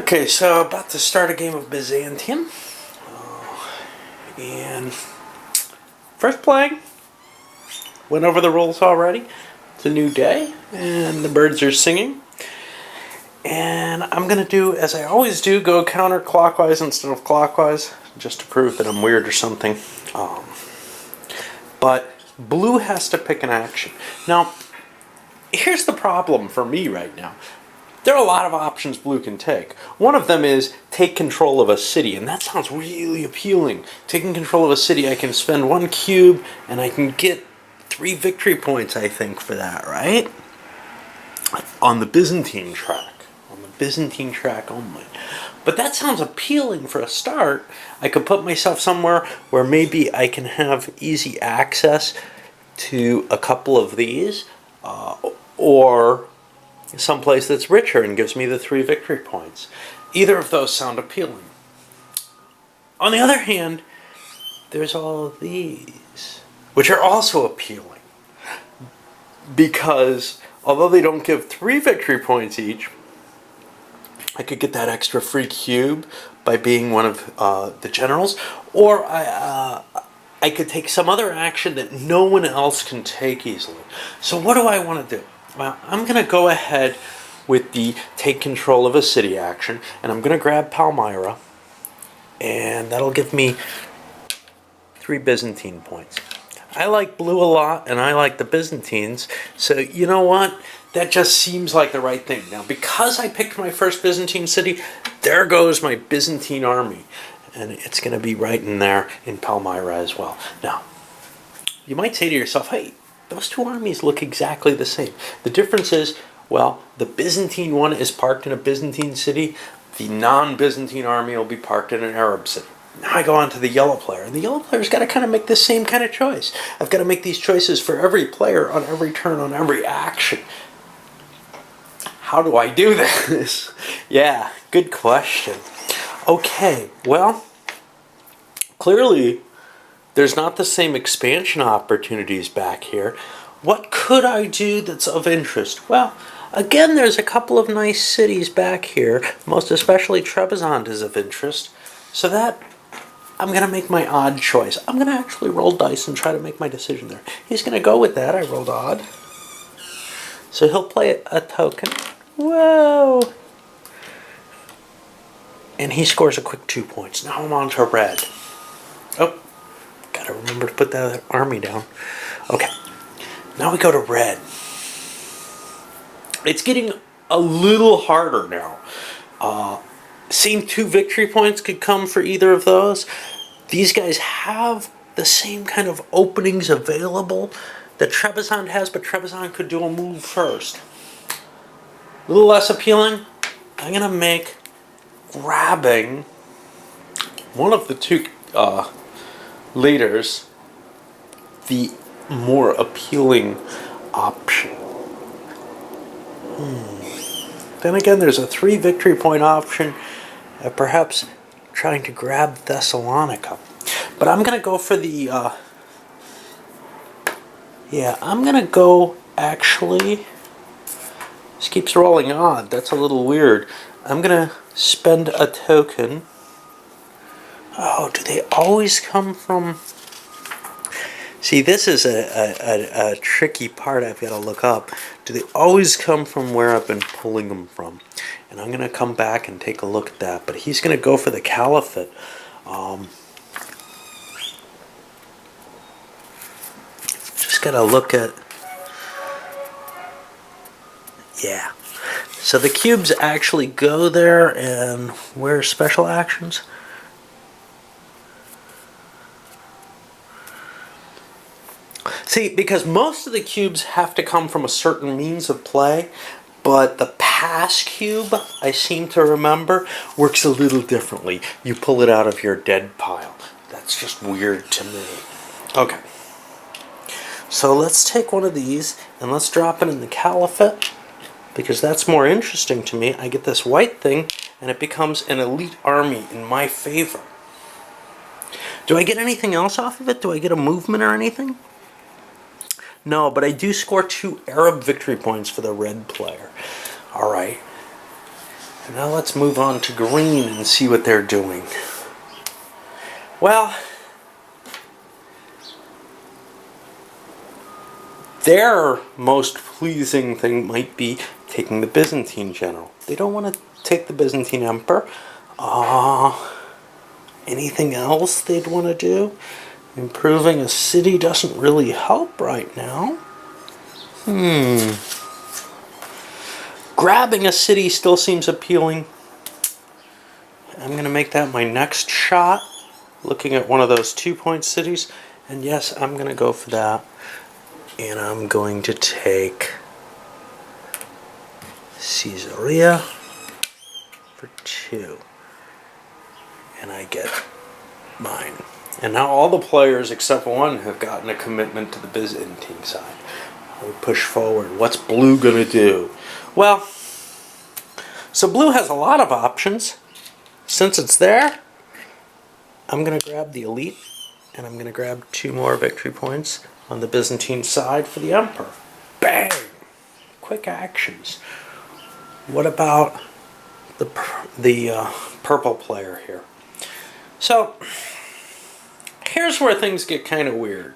Okay, so about to start a game of Byzantium. And first playing. Went over the rules already. It's a new day, and the birds are singing. And I'm going to do, as I always do, go counterclockwise instead of clockwise, just to prove that I'm weird or something. But blue has to pick an action. Now, here's the problem for me right now. There are a lot of options blue can take. One of them is take control of a city, and that sounds really appealing. Taking control of a city, I can spend 1 cube, and I can get 3 victory points, I think, for that, right? On the Byzantine track. On the Byzantine track only. But that sounds appealing for a start. I could put myself somewhere where maybe I can have easy access to a couple of these, or someplace that's richer and gives me the 3 victory points. Either of those sound appealing. On the other hand, there's all of these, which are also appealing. Because although they don't give 3 victory points each, I could get that extra free cube by being one of the generals, or I could take some other action that no one else can take easily. So what do I want to do? Well, I'm going to go ahead with the take control of a city action, and I'm going to grab Palmyra, and that'll give me 3 Byzantine points. I like blue a lot, and I like the Byzantines, so you know what? That just seems like the right thing. Now, because I picked my first Byzantine city, there goes my Byzantine army, and it's going to be right in there in Palmyra as well. Now, you might say to yourself, hey, those 2 armies look exactly the same. The difference is, well, the Byzantine one is parked in a Byzantine city. The non-Byzantine army will be parked in an Arab city. Now I go on to the yellow player. And the yellow player's got to kind of make the same kind of choice. I've got to make these choices for every player on every turn, on every action. How do I do this? Yeah, good question. Okay, well, clearly there's not the same expansion opportunities back here. What could I do that's of interest? Well, again, there's a couple of nice cities back here. Most especially Trebizond is of interest. So that, I'm going to make my odd choice. I'm going to actually roll dice and try to make my decision there. He's going to go with that. I rolled odd. So he'll play a token. Whoa! And he scores a quick 2 points. Now I'm on to red. Oh. Gotta remember to put that army down. Okay, now we go to red. It's getting a little harder now. Same 2 victory points could come for either of those. These guys have the same kind of openings available that Trebizond has, but Trebizond could do a move first. A little less appealing. I'm gonna make grabbing one of the 2 leaders the more appealing option. Then again, there's a 3 victory point option, perhaps trying to grab Thessalonica. But I'm going to go for the, I'm going to go, actually, this keeps rolling odd, that's a little weird. I'm going to spend a token. Oh, do they always come from... See, this is a tricky part I've got to look up. Do they always come from where I've been pulling them from? And I'm going to come back and take a look at that. But he's going to go for the Caliphate. Just got to look at... Yeah. So the cubes actually go there, and where are special actions? See, because most of the cubes have to come from a certain means of play, but the pass cube, I seem to remember, works a little differently. You pull it out of your dead pile. That's just weird to me. Okay. So let's take one of these, and let's drop it in the Caliphate, because that's more interesting to me. I get this white thing, and it becomes an elite army in my favor. Do I get anything else off of it? Do I get a movement or anything? No, but I do score 2 Arab victory points for the red player. All right. Now let's move on to green and see what they're doing. Well, their most pleasing thing might be taking the Byzantine general. They don't want to take the Byzantine emperor. Anything else they'd want to do? Improving a city doesn't really help right now. Grabbing a city still seems appealing. I'm going to make that my next shot, looking at one of those 2-point cities. And yes, I'm going to go for that. And I'm going to take Caesarea for 2. And I get mine. And now all the players except one have gotten a commitment to the Byzantine side. We push forward. What's blue going to do? Well, so blue has a lot of options. Since it's there, I'm going to grab the elite, and I'm going to grab 2 more victory points on the Byzantine side for the emperor. Bang! Quick actions. What about the purple player here? So, here's where things get kind of weird.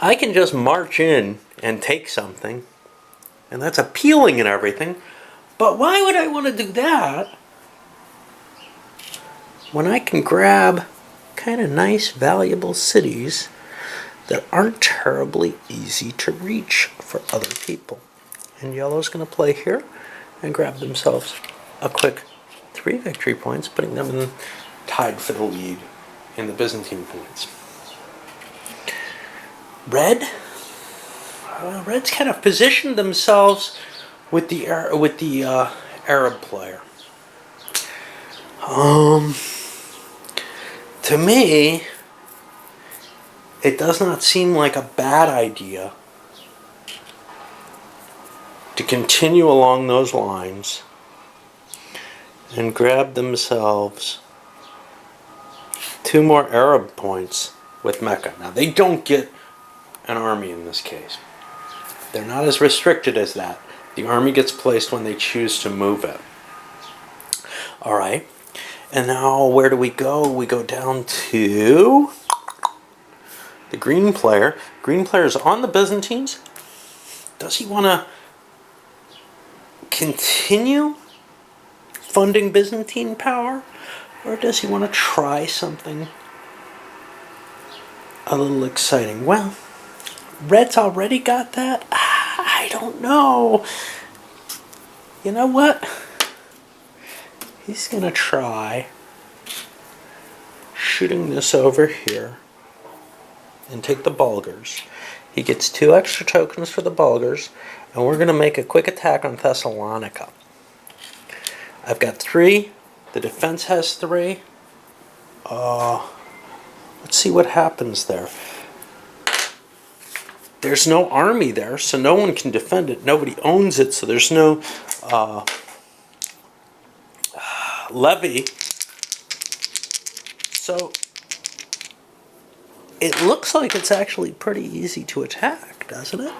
I can just march in and take something, and that's appealing and everything, but why would I want to do that when I can grab kind of nice, valuable cities that aren't terribly easy to reach for other people? And yellow's going to play here and grab themselves a quick 3 victory points, putting them tied for the lead in the Byzantine points. Red's kind of positioned themselves with the Arab player. To me, it does not seem like a bad idea to continue along those lines and grab themselves 2 more Arab points with Mecca. Now, they don't get an army in this case. They're not as restricted as that. The army gets placed when they choose to move it. All right. And now where do we go? We go down to the green player. Green player is on the Byzantines. Does he want to continue funding Byzantine power? Or does he want to try something a little exciting? Well, Red's already got that. I don't know. You know what? He's going to try shooting this over here and take the Bulgars. He gets 2 extra tokens for the Bulgars, and we're going to make a quick attack on Thessalonica. I've got 3. The defense has 3. Let's see what happens there. There's no army there, so no one can defend it. Nobody owns it, so there's no levy. So it looks like it's actually pretty easy to attack, doesn't it?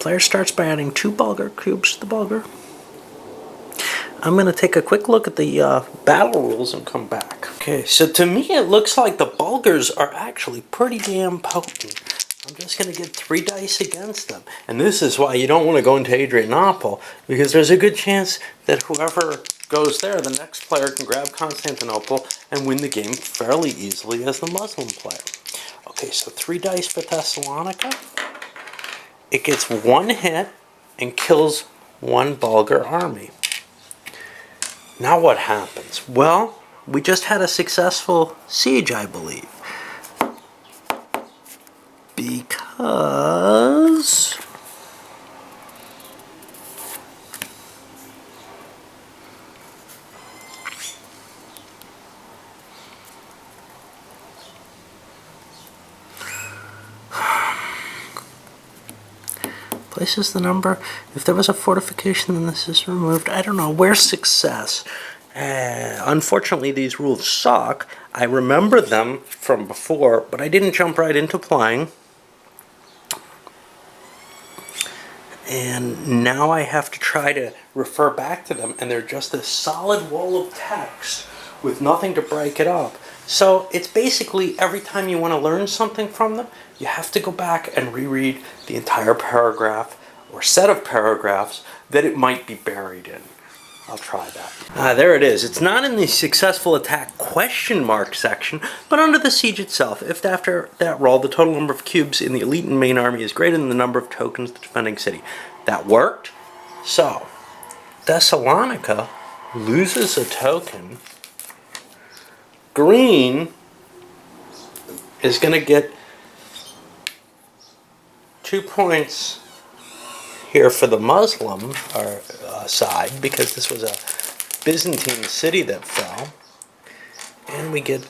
Player starts by adding 2 Bulgar cubes to the Bulgar. I'm going to take a quick look at the battle rules and come back. Okay, so to me it looks like the Bulgars are actually pretty damn potent. I'm just going to get 3 dice against them. And this is why you don't want to go into Adrianople, because there's a good chance that whoever goes there, the next player can grab Constantinople and win the game fairly easily as the Muslim player. Okay, so 3 dice for Thessalonica. It gets 1 hit and kills 1 Bulgar army. Now what happens? Well, we just had a successful siege, I believe. Because places the number. If there was a fortification, then this is removed. I don't know. Where's success? Unfortunately, these rules suck. I remember them from before, but I didn't jump right into playing. And now I have to try to refer back to them, and they're just a solid wall of text with nothing to break it up. So it's basically every time you want to learn something from them, you have to go back and reread the entire paragraph or set of paragraphs that it might be buried in. I'll try that. There it is. It's not in the successful attack question mark section, but under the siege itself. If after that roll, the total number of cubes in the elite and main army is greater than the number of tokens of the defending city. That worked. So, Thessalonica loses a token. Green is going to get 2 points here for the Muslim side, because this was a Byzantine city that fell, and we get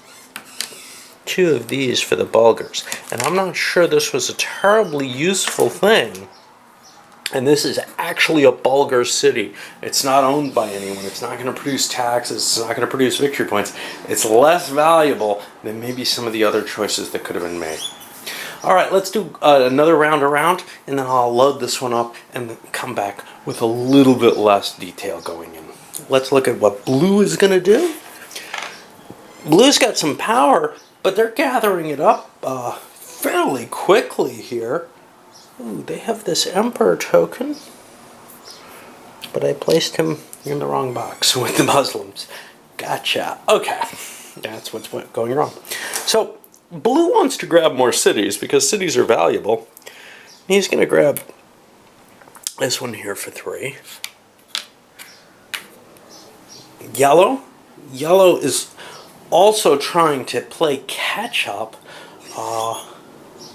2 of these for the Bulgars. And I'm not sure this was a terribly useful thing, and this is actually a Bulgar city. It's not owned by anyone. It's not going to produce taxes. It's not going to produce victory points. It's less valuable than maybe some of the other choices that could have been made. All right, let's do another round around, and then I'll load this one up and come back with a little bit less detail going in. Let's look at what blue is going to do. Blue's got some power, but they're gathering it up fairly quickly here. Ooh, they have this emperor token, but I placed him in the wrong box with the Muslims. Gotcha. Okay, that's what's going wrong. So blue wants to grab more cities because cities are valuable. He's going to grab this one here for 3. Yellow is also trying to play catch up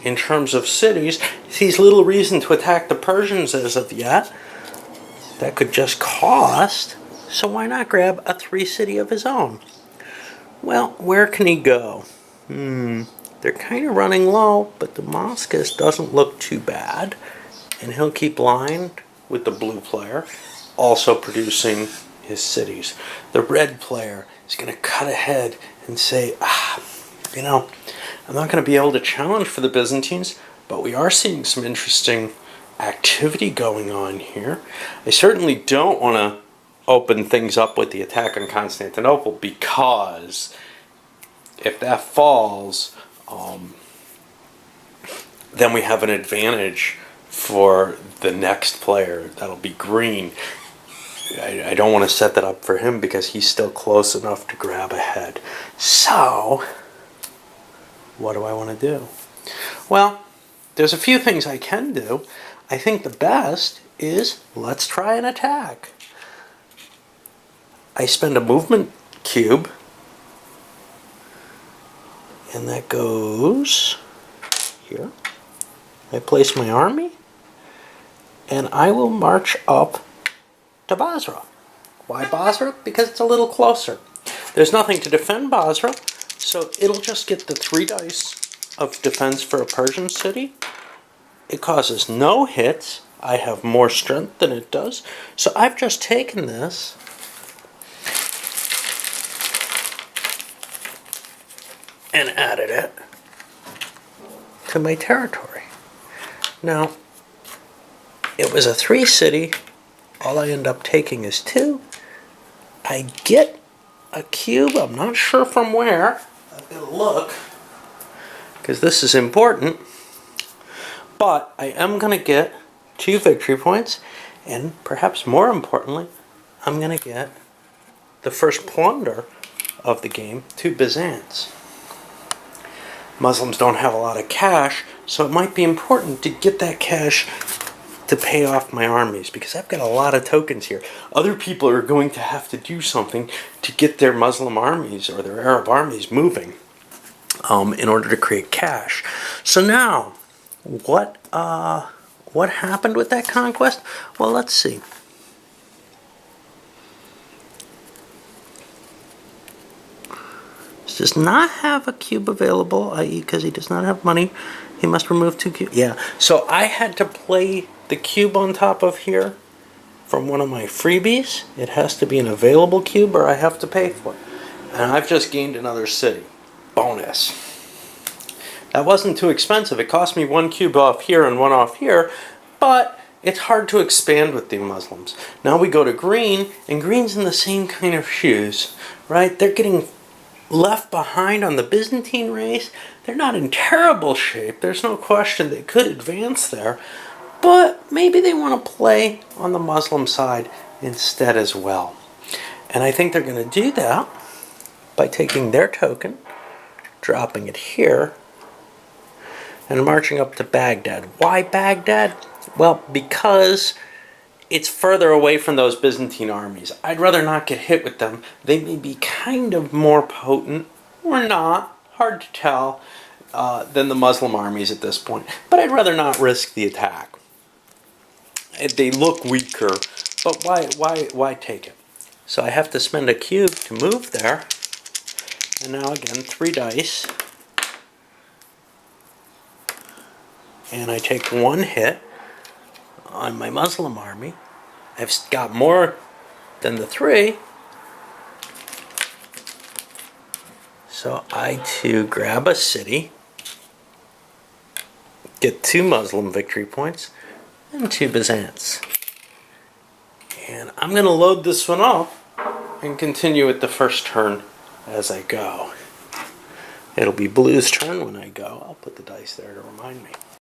in terms of cities. He sees little reason to attack the Persians as of yet. That could just cost. So why not grab a 3 city of his own? Well, where can he go? They're kind of running low, but Damascus doesn't look too bad. And he'll keep line with the blue player, also producing his cities. The red player is going to cut ahead and say, you know, I'm not going to be able to challenge for the Byzantines, but we are seeing some interesting activity going on here. I certainly don't want to open things up with the attack on Constantinople, because if that falls, then we have an advantage for the next player. That'll be green. I don't want to set that up for him because he's still close enough to grab ahead. So, what do I want to do? Well, there's a few things I can do. I think the best is let's try an attack. I spend a movement cube, and that goes here. I place my army, and I will march up to Basra. Why Basra? Because it's a little closer. There's nothing to defend Basra, so it'll just get the 3 dice of defense for a Persian city. It causes no hits. I have more strength than it does. So I've just taken this and added it to my territory. Now, it was a 3 city. All I end up taking is 2. I get a cube. I'm not sure from where. I've got to look, because this is important. But I am going to get 2 victory points, and perhaps more importantly, I'm going to get the first plunder of the game to Byzance. Muslims don't have a lot of cash, so it might be important to get that cash to pay off my armies, because I've got a lot of tokens here. Other people are going to have to do something to get their Muslim armies or their Arab armies moving in order to create cash. So now, what happened with that conquest? Well, let's see. This does not have a cube available, i.e. because he does not have money. He must remove 2 cubes. Yeah, so I had to play the cube on top of here from one of my freebies. It has to be an available cube or I have to pay for it. And I've just gained another city. Bonus. That wasn't too expensive. It cost me 1 cube off here and 1 off here, but it's hard to expand with the Muslims. Now we go to green, and green's in the same kind of shoes, right? They're getting left behind on the Byzantine race. They're not in terrible shape. There's no question they could advance there. But maybe they want to play on the Muslim side instead as well. And I think they're going to do that by taking their token, dropping it here, and marching up to Baghdad. Why Baghdad? Well, because it's further away from those Byzantine armies. I'd rather not get hit with them. They may be kind of more potent, or not, hard to tell, than the Muslim armies at this point. But I'd rather not risk the attack. They look weaker, but why take it? So I have to spend a cube to move there. And now again, 3 dice. And I take 1 hit on my Muslim army. I've got more than the 3. So I too grab a city, get 2 Muslim victory points, and 2 Byzants. And I'm going to load this one up and continue with the first turn as I go. It'll be blue's turn when I go. I'll put the dice there to remind me.